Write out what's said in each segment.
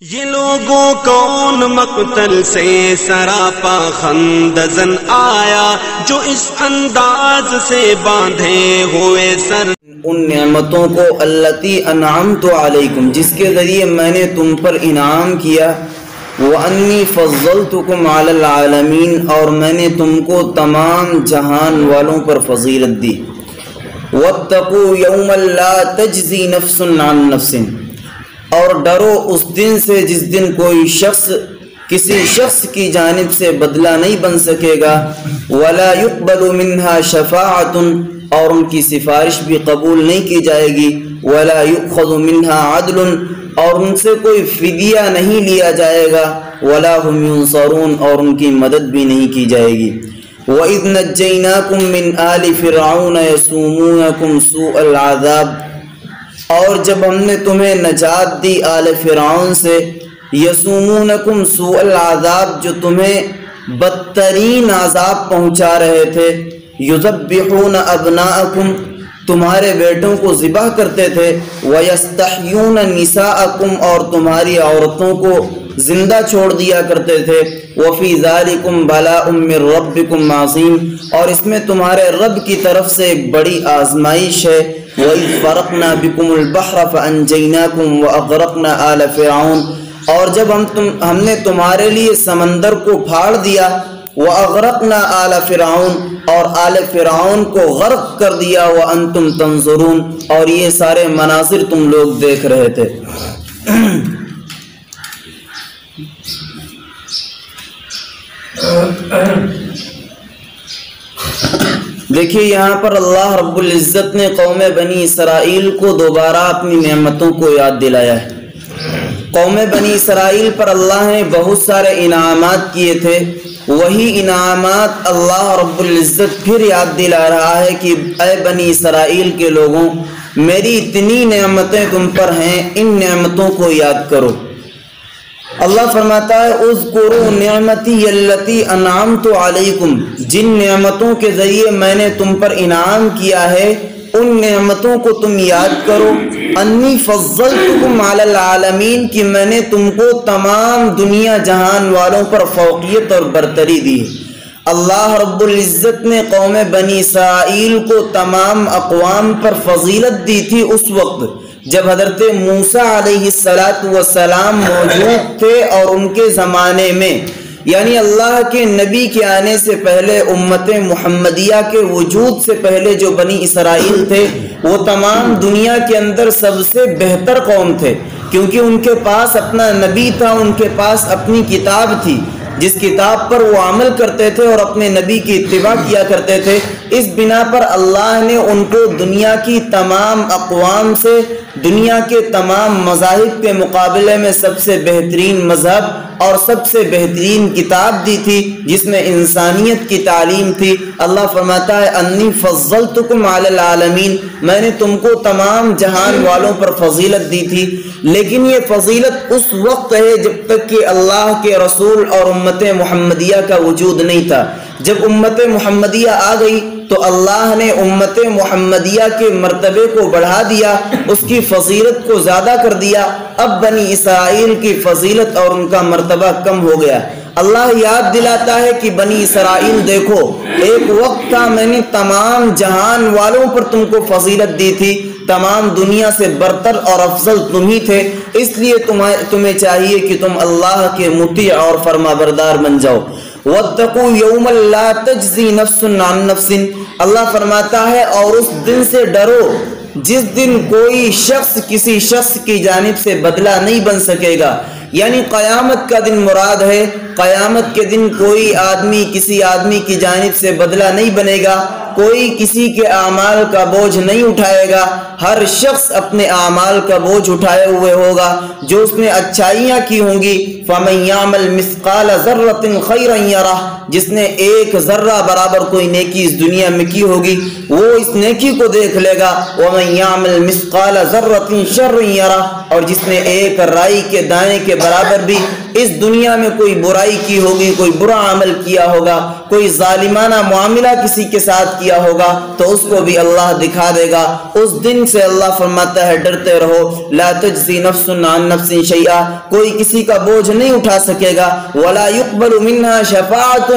یہ لوگوں کون مقتل سے سراپا خندزن آیا جو اس انداز سے باندھے ہوئے سر ان نعمتوں کو اللتی انعمت علیکم جس کے ذریعے میں نے تم پر انعام کیا، وانی فضلتکم علی العالمین اور میں نے تم کو تمام جہان والوں پر فضیلت دی، واتقوا یوما لا تجزی نفس عن نفس اور ڈرو اس دن سے جس دن کوئی شخص کسی شخص کی جانب سے بدلہ نہیں بن سکے گا، ولا يقبل منها شفاعۃ اور ان کی سفارش بھی قبول نہیں کی جائے گی، ولا يؤخذ منها عدل اور ان سے کوئی فدیہ نہیں لیا جائے گا، ولا هم ينصرون اور ان کی مدد بھی نہیں کی جائے گی۔ وَإِذْ نَجَّيْنَاكُمْ مِنْ آلِ فِرْعَوْنَ يَسُومُونَكُمْ سُوءَ الْعَذَابِ اور جب ہم نے تمہیں نجات دی آل فرعون سے، یسومونکم سوء العذاب جو تمہیں بدترین عذاب پہنچا رہے تھے، یذبحون ابناءکم تمہارے بیٹوں کو ذبح کرتے تھے، ویستحیون نساءکم اور تمہاری عورتوں کو زندہ چھوڑ دیا کرتے تھے، وفی ذالکم بلاء من ربکم عظیم اور اس میں تمہارے رب کی طرف سے ایک بڑی آزمائش ہے، وَإِذْ فَرَقْنَا بِكُمُ الْبَحْرَ فَأَنْجَيْنَاكُمْ وَأَغْرَقْنَا آلَ فِرْعَوْنَ اور جب ہم نے تمہارے لیے سمندر کو پھاڑ دیا، وَأَغْرَقْنَا آلَ فِرْعَوْنَ اور آل فرعون کو غرق کر دیا، وَأَنْتُمْ تَنْظُرُونَ اور یہ سارے مناظر تم لوگ دیکھ رہے تھے۔ دیکھیے یہاں پر اللہ رب العزت نے قوم بنی اسرائیل کو دوبارہ اپنی نعمتوں کو یاد دلایا ہے۔ قوم بنی اسرائیل پر اللہ نے بہت سارے انعامات کیے تھے، وہی انعامات اللہ رب العزت پھر یاد دلا رہا ہے کہ اے بنی اسرائیل کے لوگوں، میری اتنی نعمتیں تم پر ہیں، ان نعمتوں کو یاد کرو۔ اللہ فرماتا ہے اذکروا نعمتی التی انعمت علیکم جن نعمتوں کے ذریعے میں نے تم پر انعام کیا ہے ان نعمتوں کو تم یاد کرو، انی فضلتکم علی العالمین کہ میں نے تم کو تمام دنیا جہان والوں پر فوقیت اور برتری دی۔ اللہ رب العزت نے قوم بنی اسرائیل کو تمام اقوام پر فضیلت دی تھی اس وقت جب حضرت موسیٰ علیہ السلام موجود تھے اور ان کے زمانے میں یعنی اللہ کے نبی کے آنے سے پہلے امت محمدیہ کے وجود سے پہلے جو بنی اسرائیل تھے وہ تمام دنیا کے اندر سب سے بہتر قوم تھے، کیونکہ ان کے پاس اپنا نبی تھا، ان کے پاس اپنی کتاب تھی جس کتاب پر وہ عمل کرتے تھے اور اپنے نبی کی اتباع کیا کرتے تھے۔ اس بنا پر اللہ نے ان کو دنیا کی تمام اقوام سے دنیا کے تمام مذاہب کے مقابلے میں سب سے بہترین مذہب اور سب سے بہترین کتاب دی تھی جس میں انسانیت کی تعلیم تھی۔ اللہ فرماتا ہے انی فضلتکم علی العالمین میں نے تم کو تمام جہان والوں پر فضیلت دی تھی، لیکن یہ فضیلت اس وقت ہے جب تک کہ اللہ کے رسول اور امت محمدیہ کا وجود نہیں تھا۔ جب امت محمدیہ آ گئی تو اللہ نے امت محمدیہ کے مرتبے کو بڑھا دیا، اس کی فضیلت کو زیادہ کر دیا۔ اب بنی اسرائیل کی فضیلت اور ان کا مرتبہ کم ہو گیا۔ اللہ یاد دلاتا ہے کہ بنی اسرائیل دیکھو ایک وقت تھا میں نے تمام جہان والوں پر تم کو فضیلت دی تھی، تمام دنیا سے برتر اور افضل تم ہی تھے، اس لیے تمہیں چاہیے کہ تم اللہ کے مطیع اور فرما بردار بن جاؤ۔ واتقوا یوما لا تجزی نفس عن نفس اللہ فرماتا ہے اور اس دن سے ڈرو جس دن کوئی شخص کسی شخص کی جانب سے بدلہ نہیں بن سکے گا، یعنی قیامت کا دن مراد ہے۔ قیامت کے دن کوئی آدمی کسی آدمی کی جانب سے بدلہ نہیں بنے گا، کوئی کسی کے اعمال کا بوجھ نہیں اٹھائے گا، ہر شخص اپنے اعمال کا بوجھ اٹھائے ہوئے ہوگا۔ جو اس نے اچھائیاں کی ہوں گی فَمَن يَعْمَلْ مِثْقَالَ ذَرَّةٍ خَيْرًا يَرَهُ جس نے ایک ذرہ برابر کوئی نیکی اس دنیا میں کی ہوگی وہ اس نیکی کو دیکھ لے گا، وَمَن يَعْمَلْ مِثْقَالَ ذَرَّةٍ شَرًّا يَرَهُ اور جس نے ایک رائی کے دانے کے برابر بھی اس دنیا میں کوئی برائی کی ہوگی، کوئی برا عمل کیا ہوگا، کوئی ظالمانہ معاملہ کسی کے ساتھ کیا ہوگا تو اس کو بھی اللہ دکھا دے گا۔ اس دن سے اللہ فرماتا ہے ڈرتے رہو، لا تجزی نفس عن نفس شیئا، کوئی کسی کا بوجھ نہیں اٹھا سکے گا، ولا يقبل منها شفاعت،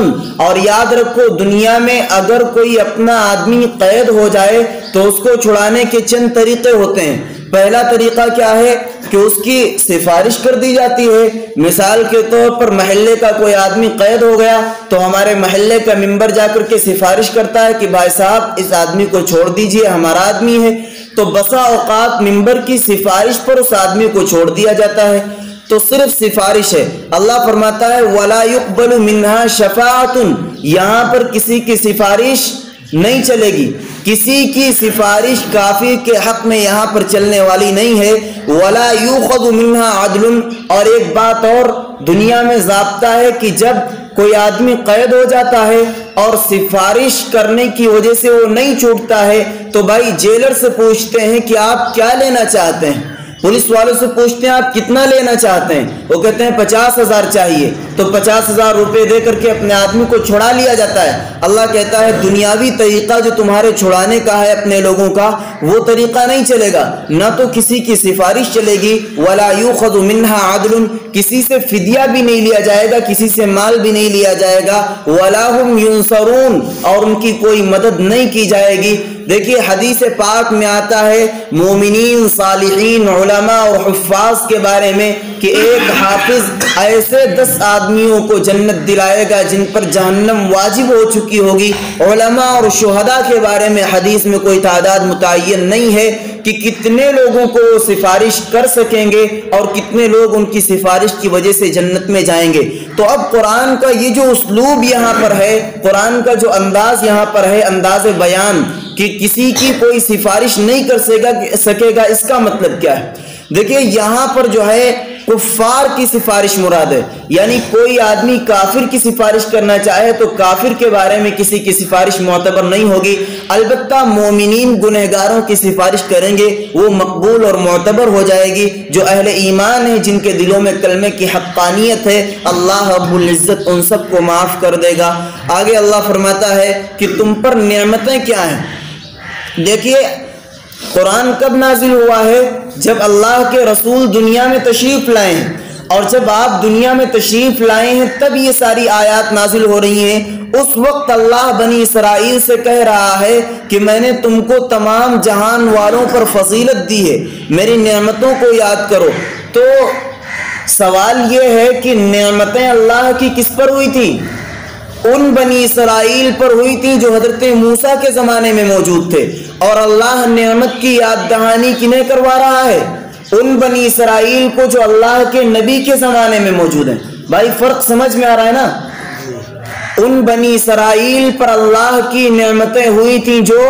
اور یاد رکھو دنیا میں اگر کوئی اپنا آدمی قید ہو جائے تو اس کو چھڑانے کے چند طریقے ہوتے ہیں۔ پہلا طریقہ کیا ہے کہ اس کی سفارش کر دی جاتی ہے۔ مثال کے طور پر محلے کا کوئی آدمی قید ہو گیا تو ہمارے محلے کا ممبر جا کر کے سفارش کرتا ہے کہ بھائی صاحب اس آدمی کو چھوڑ دیجئے، ہمارا آدمی ہے، تو بسا اوقات ممبر کی سفارش پر اس آدمی کو چھوڑ دیا جاتا ہے، تو صرف سفارش ہے۔ اللہ فرماتا ہے وَلَا يُقْبَلُ مِنْهَا شَفَاعَةٌ، یہاں پر کسی کی سفارش نہیں چلے گی، کسی کی سفارش کافر کے حق میں یہاں پر چلنے والی نہیں ہے۔ وَلَا يُؤْخَذُ مِنْهَا عَدْلٌ، اور ایک بات اور دنیا میں ضابطہ ہے کہ جب کوئی آدمی قید ہو جاتا ہے اور سفارش کرنے کی وجہ سے وہ نہیں چھوٹتا ہے تو بھائی جیلر سے پوچھتے ہیں کہ آپ کیا لینا چاہتے ہیں، پولیس والوں سے پوچھتے ہیں آپ کتنا لینا چاہتے ہیں، وہ کہتے ہیں 50,000 چاہیے، تو 50,000 روپے دے کر کے اپنے آدمی کو چھڑا لیا جاتا ہے۔ اللہ کہتا ہے دنیاوی طریقہ جو تمہارے چھڑانے کا ہے اپنے لوگوں کا، وہ طریقہ نہیں چلے گا، نہ تو کسی کی سفارش چلے گی، وَلَا يُؤْخَذُ مِنْهَا عَدْلٌ، کسی سے فدیہ بھی نہیں لیا جائے گا، کسی سے مال بھی نہیں لیا جائے گا، وَلَا هُمْ يُنصَرُونَ، اور ان کی کوئی مدد نہیں کی جائے گی۔ دیکھیے حدیث پاک میں آتا ہے مومنین، صالحین، علماء اور حفاظ کے بارے میں کہ ایک حافظ ایسے 10 آدمیوں کو جنت دلائے گا جن پر جہنم واجب ہو چکی ہوگی۔ علماء اور شہداء کے بارے میں حدیث میں کوئی تعداد متعین نہیں ہے کہ کتنے لوگوں کو وہ سفارش کر سکیں گے اور کتنے لوگ ان کی سفارش کی وجہ سے جنت میں جائیں گے۔ تو اب قرآن کا یہ جو اسلوب یہاں پر ہے، قرآن کا جو انداز یہاں پر ہے، انداز بیان کہ کسی کی کوئی سفارش نہیں کر سکے گا، اس کا مطلب کیا ہے؟ دیکھیے یہاں پر جو ہے کفار کی سفارش مراد ہے، یعنی کوئی آدمی کافر کی سفارش کرنا چاہے تو کافر کے بارے میں کسی کی سفارش معتبر نہیں ہوگی، البتہ مومنین گنہگاروں کی سفارش کریں گے وہ مقبول اور معتبر ہو جائے گی۔ جو اہل ایمان ہیں، جن کے دلوں میں کلمے کی حقانیت ہے، اللہ رب العزت ان سب کو معاف کر دے گا۔ آگے اللہ فرماتا ہے کہ تم پر نعمتیں کیا ہیں۔ دیکھیے قرآن کب نازل ہوا ہے؟ جب اللہ کے رسول دنیا میں تشریف لائے ہیں، اور جب آپ دنیا میں تشریف لائے ہیں تب یہ ساری آیات نازل ہو رہی ہیں۔ اس وقت اللہ بنی اسرائیل سے کہہ رہا ہے کہ میں نے تم کو تمام جہان والوں پر فضیلت دی ہے، میری نعمتوں کو یاد کرو۔ تو سوال یہ ہے کہ نعمتیں اللہ کی کس پر ہوئی تھی؟ ان بنی اسرائیل پر ہوئی تھی جو حضرت موسیٰ کے زمانے میں موجود تھے، اور اللہ نعمت کی یاد دہانی کنہیں کروا رہا ہے؟ ان بنی اسرائیل کو جو اللہ کے نبی کے زمانے میں موجود ہیں۔ بھائی فرق سمجھ میں آ رہا ہے نا؟ ان بنی اسرائیل پر اللہ کی نعمتیں ہوئی تھیں جو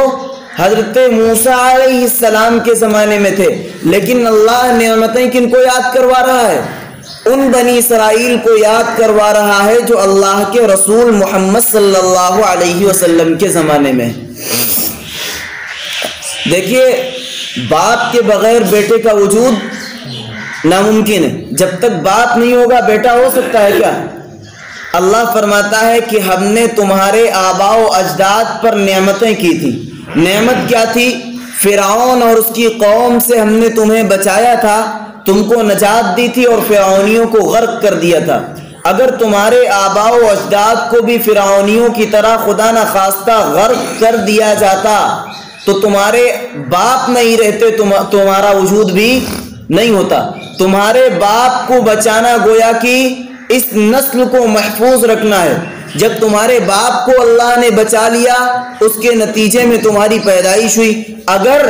حضرت موسیٰ علیہ السلام کے زمانے میں تھے، لیکن اللہ نعمتیں کن کو یاد کروا رہا ہے؟ ان بنی اسرائیل کو یاد کروا رہا ہے جو اللہ کے رسول محمد صلی اللہ علیہ وسلم کے زمانے میں۔ دیکھیے باپ کے بغیر بیٹے کا وجود ناممکن ہے، جب تک باپ نہیں ہوگا بیٹا ہو سکتا ہے کیا؟ اللہ فرماتا ہے کہ ہم نے تمہارے آباء و اجداد پر نعمتیں کی تھی۔ نعمت کیا تھی؟ فرعون اور اس کی قوم سے ہم نے تمہیں بچایا تھا، تم کو نجات دی تھی اور فرعونیوں کو غرق کر دیا تھا۔ اگر تمہارے آباء و اجداد کو بھی فرعونیوں کی طرح خدا نہ خواستہ غرق کر دیا جاتا تو تمہارے باپ نہیں رہتے، تمہارا وجود بھی نہیں ہوتا۔ تمہارے باپ کو بچانا گویا کہ اس نسل کو محفوظ رکھنا ہے۔ جب تمہارے باپ کو اللہ نے بچا لیا اس کے نتیجے میں تمہاری پیدائش ہوئی۔ اگر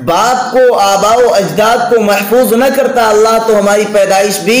باپ کو آباء و اجداد کو محفوظ نہ کرتا اللہ تو ہماری پیدائش بھی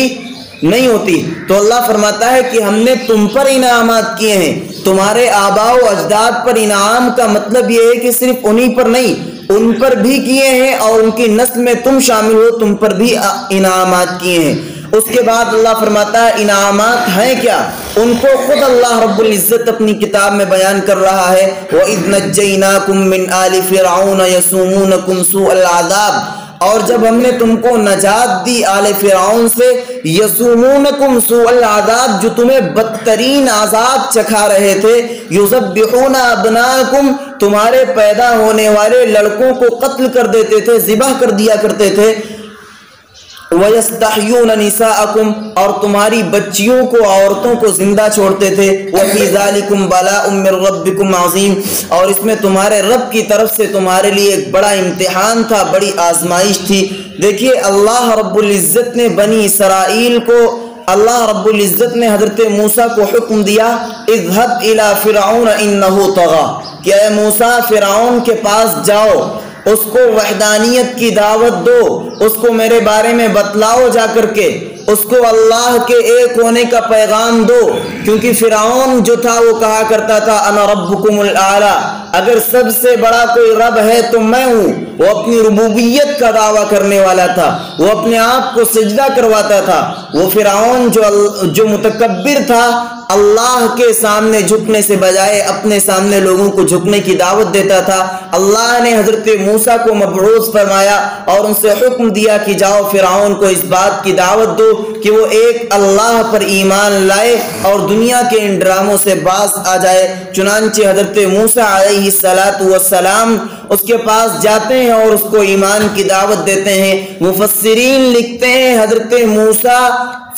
نہیں ہوتی۔ تو اللہ فرماتا ہے کہ ہم نے تم پر انعامات کیے ہیں۔ تمہارے آباء و اجداد پر انعام کا مطلب یہ ہے کہ صرف انہی پر نہیں، ان پر بھی کیے ہیں، اور ان کی نسل میں تم شامل ہو، تم پر بھی انعامات کیے ہیں۔ اس کے بعد اللہ فرماتا ہے انعامات ہیں کیا؟ ان کو خود اللہ رب العزت اپنی کتاب میں بیان کر رہا ہے۔ وَإِذْ نَجَّيْنَاكُمْ مِنْ آلِ فِرْعَوْنَ يَسُومُونَكُمْ سُوءَ الْعَذَابِ، اور جب ہم نے تم کو نجات دی آل فرعون سے، یسومونکم سوء العذاب، جو تمہیں بدترین عذاب چکھا رہے تھے، یذبحون ابناءکم، تمہارے پیدا ہونے والے لڑکوں کو قتل کر دیتے تھے، ذبح کر دیا کرتے تھے، وَيَسْتَحْيُونَ نِسَاءَكُمْ، اور تمہاری بچیوں کو، عورتوں کو زندہ چھوڑتے تھے، وَفِي ذَلِكُمْ بَلَاءٌ مِّن رَبِّكُمْ عَظِيمٌ، اور اس میں تمہارے رب کی طرف سے تمہارے لیے ایک بڑا امتحان تھا، بڑی آزمائش تھی۔ دیکھیے اللہ رب العزت نے بنی اسرائیل کو، اللہ رب العزت نے حضرت موسیٰ کو حکم دیا، اذهب الى فرعون انه طغى، کہ اے موسیٰ فرعون کے پاس جاؤ، اس کو وحدانیت کی دعوت دو، اس کو میرے بارے میں بتلاؤ جا کر کے، اس کو اللہ کے ایک ہونے کا پیغام دو، کیونکہ فرعون جو تھا وہ کہا کرتا تھا انا ربکم الاعلی، اگر سب سے بڑا کوئی رب ہے تو میں ہوں۔ وہ اپنی ربوبیت کا دعویٰ کرنے والا تھا، وہ اپنے آپ کو سجدہ کرواتا تھا۔ وہ فرعون جو متکبر تھا، اللہ کے سامنے جھکنے سے بجائے اپنے سامنے لوگوں کو جھکنے کی دعوت دیتا تھا۔ اللہ نے حضرت موسیٰ کو مبعوث فرمایا اور ان سے حکم دیا کہ جاؤ فرعون کو اس بات کی دعوت دو کہ وہ ایک اللہ پر ایمان لائے اور دنیا کے ان ڈراموں سے باز آ جائے۔ چنانچہ حضرت موسیٰ علیہ السلام اس کے پاس جاتے ہیں اور اس کو ایمان کی دعوت دیتے ہیں۔ مفسرین لکھتے ہیں حضرت موسیٰ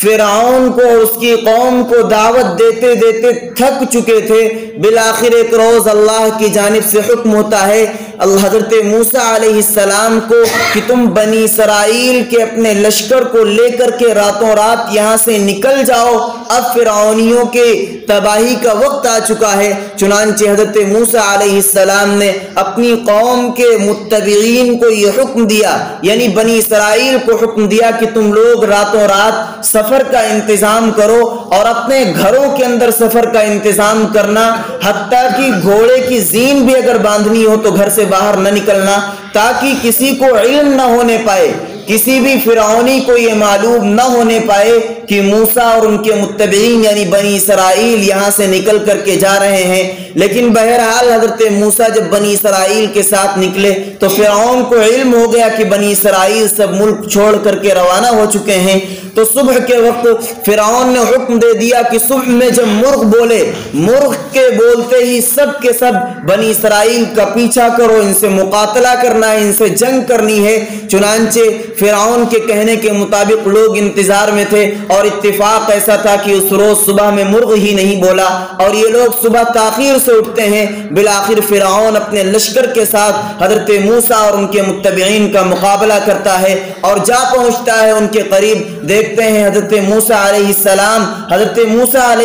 فرعون کو اور اس کی قوم کو دعوت دیتے دیتے تھک چکے تھے۔ بالآخر ایک روز اللہ کی جانب سے حکم ہوتا ہے حضرت موسیٰ علیہ السلام کو کہ تم بنی اسرائیل کے اپنے لشکر کو لے کر کے راتوں رات یہاں سے نکل جاؤ، اب فرعونیوں کے تباہی کا وقت آ چکا ہے۔ چنانچہ حضرت موسیٰ علیہ السلام نے اپنی قوم کے متبعین کو یہ حکم دیا، یعنی بنی اسرائیل کو حکم دیا کہ تم لوگ راتوں رات سفر کا انتظام کرو اور اپنے گھروں کے اندر سفر کا انتظام کرنا، حتیٰ کہ گھوڑے کی زین بھی اگر باندھنی ہو تو گھر سے باہر نہ نکلنا، تاکہ کسی کو علم نہ ہونے پائے، کسی بھی فرعونی کو یہ معلوم نہ ہونے پائے کہ موسیٰ اور ان کے متبعین یعنی بنی اسرائیل یہاں سے نکل کر کے جا رہے ہیں۔ لیکن بہرحال حضرت موسیٰ جب بنی اسرائیل کے ساتھ نکلے تو فرعون کو علم ہو گیا کہ بنی اسرائیل سب ملک چھوڑ کر کے روانہ ہو چکے ہیں۔ تو صبح کے وقت فرعون نے حکم دے دیا کہ صبح میں جب مرغ بولے، مرغ کے بولتے ہی سب کے سب بنی اسرائیل کا پیچھا کرو، ان سے مقاتلہ کرنا ہے، ان سے جنگ کرنی ہے۔ چنانچہ فرعون کے کہنے کے مطابق لوگ انتظار میں تھے اور اتفاق ایسا تھا کہ اس روز صبح میں مرغ ہی نہیں بولا اور یہ لوگ صبح تاخیر سے اٹھتے ہیں۔ بالآخر فرعون اپنے لشکر کے ساتھ حضرت موسیٰ اور ان کے متبعین کا مقابلہ کرتا ہے اور جا پہنچتا ہے ان کے قریب۔ دیکھتے ہیں حضرت موسیٰ علیہ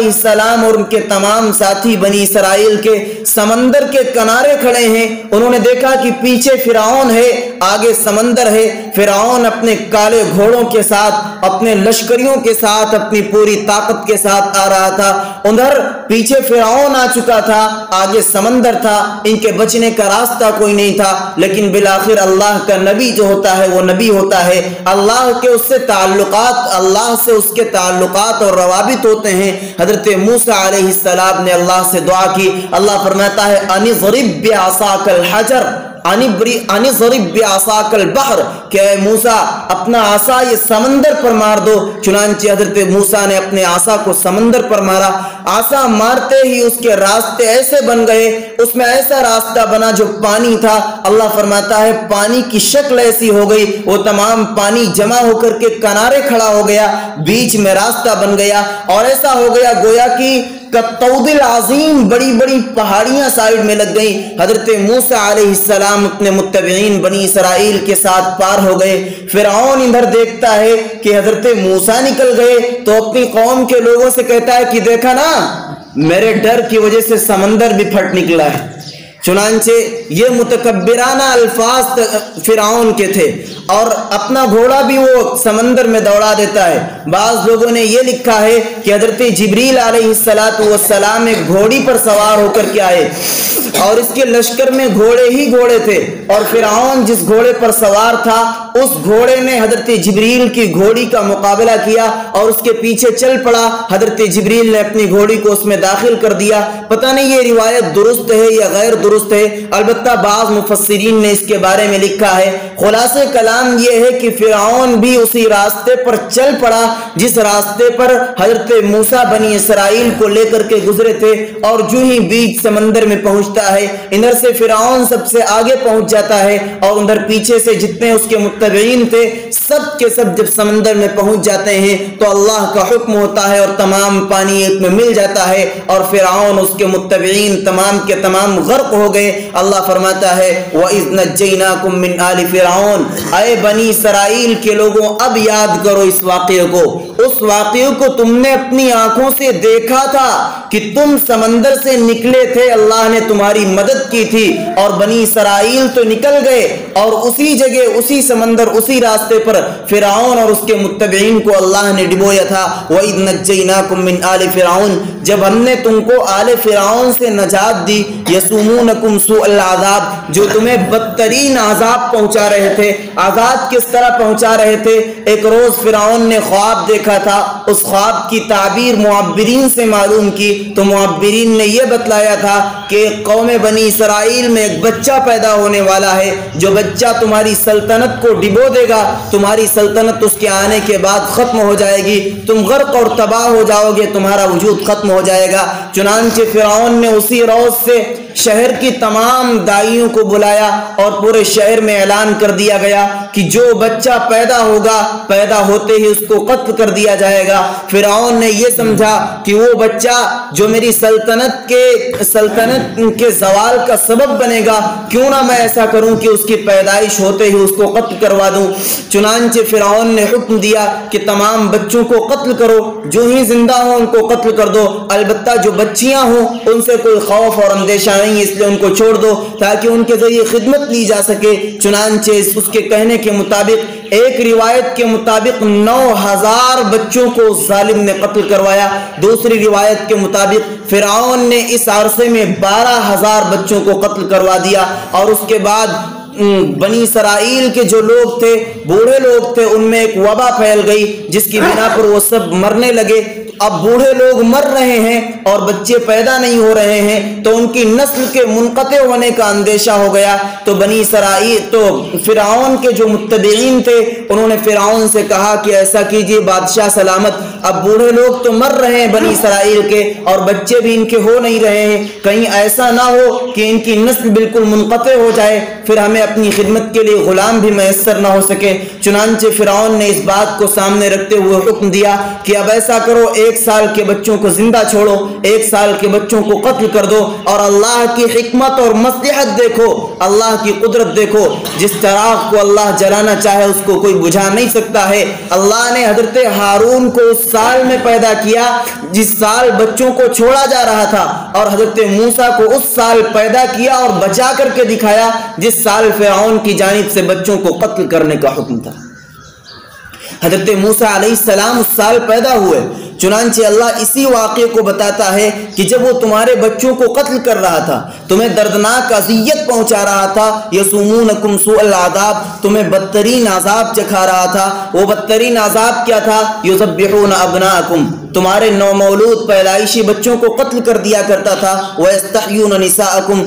السلام اور ان کے تمام ساتھی بنی اسرائیل کے سمندر کے کنارے کھڑے ہیں۔ انہوں نے دیکھا کہ پیچھے فرعون ہے، آگے سمندر ہے۔ فرعون اپنے کالے گھوڑوں کے ساتھ، اپنے لشکریوں کے ساتھ، اپنی پوری طاقت کے ساتھ آ رہا تھا۔ ادھر پیچھے فرعون آ چکا تھا، آگے سمندر تھا، ان کے بچنے کا راستہ کوئی نہیں تھا۔ لیکن بالآخر اللہ کا نبی جو ہوتا ہے وہ نبی ہوتا ہے، اللہ کے اس سے تعلقات، اللہ سے اس کے تعلقات اور روابط ہوتے ہیں۔ حضرت موسیٰ علیہ السلام نے اللہ سے دعا کی، اللہ فرماتا ہے ان اضرب بعصاک الحجر ان اضرب بعصاک البحر، کہ اے موسیٰ اپنا عصا یہ سمندر پر مار دو۔ چنانچہ حضرت موسیٰ نے اپنے عصا کو سمندر پر مارا، عصا مارتے ہی اس کے راستے ایسے بن گئے، اس میں ایسا راستہ بنا جو پانی تھا۔ اللہ فرماتا ہے پانی کی شکل ایسی ہو گئی، وہ تمام پانی جمع ہو کر کے کنارے کھڑا ہو گیا، بیچ میں راستہ بن گیا اور ایسا ہو گیا گویا کہ کالطود العظیم، بڑی بڑی پہاڑیاں سائیڈ میں لگ گئیں۔ حضرت موسیٰ علیہ السلام اپنے متبعین بنی اسرائیل کے ساتھ پار ہو گئے۔ فرعون ادھر دیکھتا ہے کہ حضرت موسیٰ نکل گئے تو اپنی قوم کے لوگوں سے کہتا ہے کہ دیکھا نا، میرے ڈر کی وجہ سے سمندر بھی پھٹ نکلا ہے۔ چنانچہ یہ متکبرانہ الفاظ فرعون کے تھے اور اپنا گھوڑا بھی وہ سمندر میں دوڑا دیتا ہے۔ بعض لوگوں نے یہ لکھا ہے کہ حضرت جبریل علیہ السلام ایک گھوڑی پر سوار ہو کر کے آئے اور اس کے لشکر میں گھوڑے ہی گھوڑے تھے، اور فرعون جس گھوڑے پر سوار تھا اس گھوڑے نے حضرت جبریل کی گھوڑی کا مقابلہ کیا اور اس کے پیچھے چل پڑا۔ حضرت جبریل نے اپنی گھوڑی کو اس میں داخل کر دیا۔ پتہ نہیں یہ روایت درست ہے یا غیر درست درست ہے، البتہ بعض مفسرین نے اس کے بارے میں لکھا ہے، خلاصہ کلام یہ ہے کہ فرعون بھی اسی راستے پر چل پڑا جس راستے پر حضرت موسیٰ بنی اسرائیل کو لے کر کے گزرے تھے، اور جو ہی بیچ سمندر میں پہنچتا ہے ادھر سے فرعون سب سے آگے پہنچ جاتا ہے، اور ادھر پیچھے سے جتنے اس کے متبعین تھے سب کے سب جب سمندر میں پہنچ جاتے ہیں تو اللہ کا حکم ہوتا ہے اور تمام پانی ایک میں مل جاتا ہے، اور فرعون اس کے متبعین تمام کے تمام غرق ہو گئے۔ اللہ فرماتا ہے وَإِذْ نَجَّيْنَاكُمْ مِنْ آلِ فِرْعَوْنَ، اے بنی اسرائیل کے لوگوں اب یاد کرو اس واقعے کو، اس واقعے کو تم نے اپنی آنکھوں سے دیکھا تھا کہ تم سمندر سے نکلے تھے، اللہ نے تمہاری مدد کی تھی، اور بنی اسرائیل تو نکل گئے، اور اسی جگہ اسی سمندر اسی راستے پر فرعون اور اس کے متبعین کو اللہ نے ڈبویا تھا۔ وَإِذْ نَجَّيْنَاكُمْ مِنْ آلِ فِرْعَوْنَ، جب ہم نے تم کو آل فرعون سے نجات دی، یسومونکم سوء العذاب، جو تمہیں بدترین عذاب پہنچا رہے تھے۔ عذاب کس طرح پہنچا رہے تھے؟ ایک روز فرعون نے خواب دیکھا تھا، اس خواب کی تعبیر معبرین سے معلوم کی تو معبرین نے یہ بتلایا تھا کہ قوم بنی اسرائیل میں ایک بچہ پیدا ہونے والا ہے، جو بچہ تمہاری سلطنت کو ڈبو دے گا، تمہاری سلطنت اس کے آنے کے بعد ختم ہو جائے گی، تم غرق اور تباہ ہو جاؤ گے، تمہارا وجود ختم ہو جائے گا۔ چنانچہ فرعون نے اسی روز سے شہر کی تمام دائیوں کو بلایا اور پورے شہر میں اعلان کر دیا گیا کہ جو بچہ پیدا ہوگا پیدا ہوتے ہی اس کو قتل کر دیا جائے گا۔ فرعون نے یہ سمجھا کہ وہ بچہ جو میری سلطنت کے زوال کا سبب بنے گا، کیوں نہ میں ایسا کروں کہ اس کی پیدائش ہوتے ہی اس کو قتل کروا دوں۔ چنانچہ فرعون نے حکم دیا کہ تمام بچوں کو قتل کرو، جو ہی زندہ ہوں ان کو قتل کر دو، البتہ جو بچیاں ہوں ان سے کوئی خوف اور اندیشہ نہیں، اس لیے ان کو چھوڑ دو تاکہ ان کے ذریعے خدمت لی جا سکے۔ چنانچہ اس کے کہنے کے مطابق، ایک روایت کے مطابق 9000 بچوں کو ظالم نے قتل کروایا، دوسری روایت کے مطابق فرعون نے اس عرصے میں 12000 بچوں کو قتل کروا دیا، اور اس کے بعد بنی اسرائیل کے جو لوگ تھے، بوڑھے لوگ تھے، ان میں ایک وبا پھیل گئی جس کی بنا پر وہ سب مرنے لگے۔ اب بوڑھے لوگ مر رہے ہیں اور بچے پیدا نہیں ہو رہے ہیں تو ان کی نسل کے منقطع ہونے کا اندیشہ ہو گیا، تو بنی اسرائیل تو فرعون کے جو متبعین تھے انہوں نے فرعون سے کہا کہ ایسا کیجئے بادشاہ سلامت، اب بوڑھے لوگ تو مر رہے ہیں بنی اسرائیل کے اور بچے بھی ان کے ہو نہیں رہے ہیں، کہیں ایسا نہ ہو کہ ان کی نسل بالکل منقطع ہو جائے، پھر ہمیں اپنی خدمت کے لیے غلام بھی میسر نہ ہو سکے۔ چنانچہ فرعون نے اس بات کو سامنے رکھتے ہوئے حکم دیا کہ اب ایسا کرو، 1 سال کے بچوں کو زندہ چھوڑو، 1 سال کے بچوں کو قتل کر دو، اور اللہ کی حکمت اور مصلحت دیکھو، اللہ کی قدرت دیکھو، جس چراغ کو اللہ جلانا چاہے اس کو کوئی بجھا نہیں سکتا ہے۔ اللہ نے حضرت ہارون کو اس سال میں پیدا کیا جس سال بچوں کو چھوڑا جا رہا تھا، اور حضرت موسیٰ کو اس سال پیدا کیا اور بچا کر کے دکھایا جس سال فرعون کی جانب سے بچوں کو قتل کرنے کا حکم تھا۔ حضرت موسیٰ علیہ السلام اس سال پیدا ہوئے۔ چنانچہ اللہ اسی واقعے کو بتاتا ہے کہ جب وہ تمہارے بچوں کو قتل کر رہا تھا، تمہیں دردناک اذیت پہنچا رہا تھا، یسومونکم سوء العذاب، تمہیں بدترین عذاب چکھا رہا تھا۔ وہ بدترین عذاب کیا تھا؟ یذبحون ابناءکم، تمہارے نومولود پیدائشی بچوں کو قتل کر دیا کرتا تھا، ویستحیون نساءکم،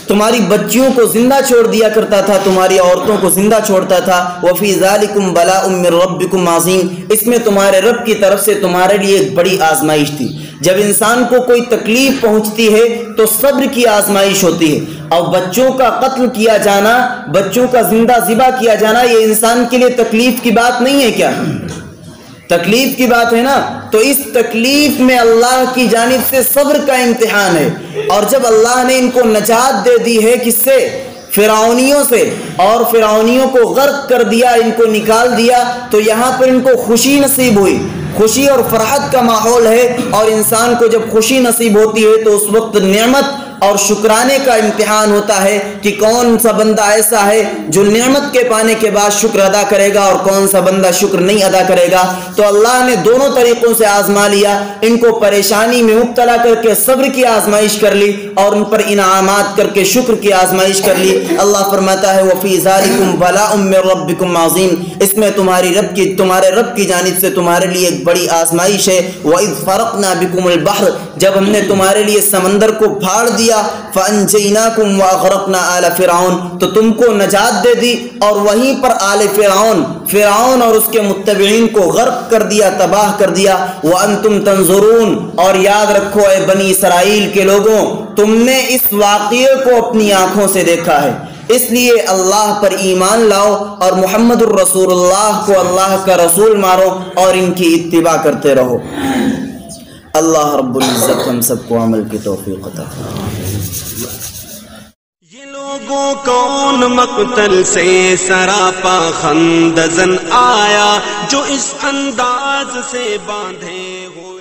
تمہاری بچیوں کو زندہ چھوڑ دیا کرتا تھا، تمہاری عورتوں کو زندہ چھوڑتا تھا۔ وفی ذالکم بلاء من ربکم عظیم، اس میں تمہارے رب کی طرف سے تمہارے لیے ایک بڑی آزمائش تھی۔ جب انسان کو کوئی تکلیف پہنچتی ہے تو صبر کی آزمائش ہوتی ہے، اور بچوں کا قتل کیا جانا، بچوں کا زندہ ذبح کیا جانا، یہ انسان کے لیے تکلیف کی بات نہیں ہے کیا؟ تکلیف کی بات ہے نا، تو اس تکلیف میں اللہ کی جانب سے صبر کا امتحان ہے، اور جب اللہ نے ان کو نجات دے دی ہے کس سے؟ فرعونیوں سے، اور فرعونیوں کو غرق کر دیا، ان کو نکال دیا، تو یہاں پر ان کو خوشی نصیب ہوئی، خوشی اور فرحت کا ماحول ہے، اور انسان کو جب خوشی نصیب ہوتی ہے تو اس وقت نعمت اور شکرانے کا امتحان ہوتا ہے کہ کون سا بندہ ایسا ہے جو نعمت کے پانے کے بعد شکر ادا کرے گا اور کون سا بندہ شکر نہیں ادا کرے گا۔ تو اللہ نے دونوں طریقوں سے آزما لیا، ان کو پریشانی میں مبتلا کر کے صبر کی آزمائش کر لی، اور ان پر انعامات کر کے شکر کی آزمائش کر لی۔ اللہ فرماتا ہے وفی ذالکم بلاء من ربکم عظیم، اس میں تمہارے رب کی جانب سے تمہارے لیے ایک بڑی آزمائش ہے۔ وَإِذْ فَرَقْنَا بِكُمُ الْبَحْرَ، جب ہم نے تمہارے لیے سمندر کو پھاڑ دیا دیا، فَأَنْجَيْنَاكُمْ وَأَغْرَقْنَا آلَ فِرْعَوْنَ، تو تم کو نجات دے دی اور وہیں پر آل فرعون اور اس کے متبعین کو غرق کر دیا، تباہ کر دیا۔ وَأَنْتُمْ تَنْظُرُونَ، اور یاد رکھو اے بنی اسرائیل کے لوگوں، تم نے اس واقعے کو اپنی آنکھوں سے دیکھا ہے، اس لیے اللہ پر ایمان لاؤ اور محمد الرسول اللہ کو اللہ کا رسول مانو اور ان کی اتباع کرتے رہو۔ اللہ رب العزت ہم سب کو عمل کی توفیق عطا فرمائے۔ یہ لوگوں کون مقتل سے سراپا خندزن آیا، جو اس انداز سے باندھے ہو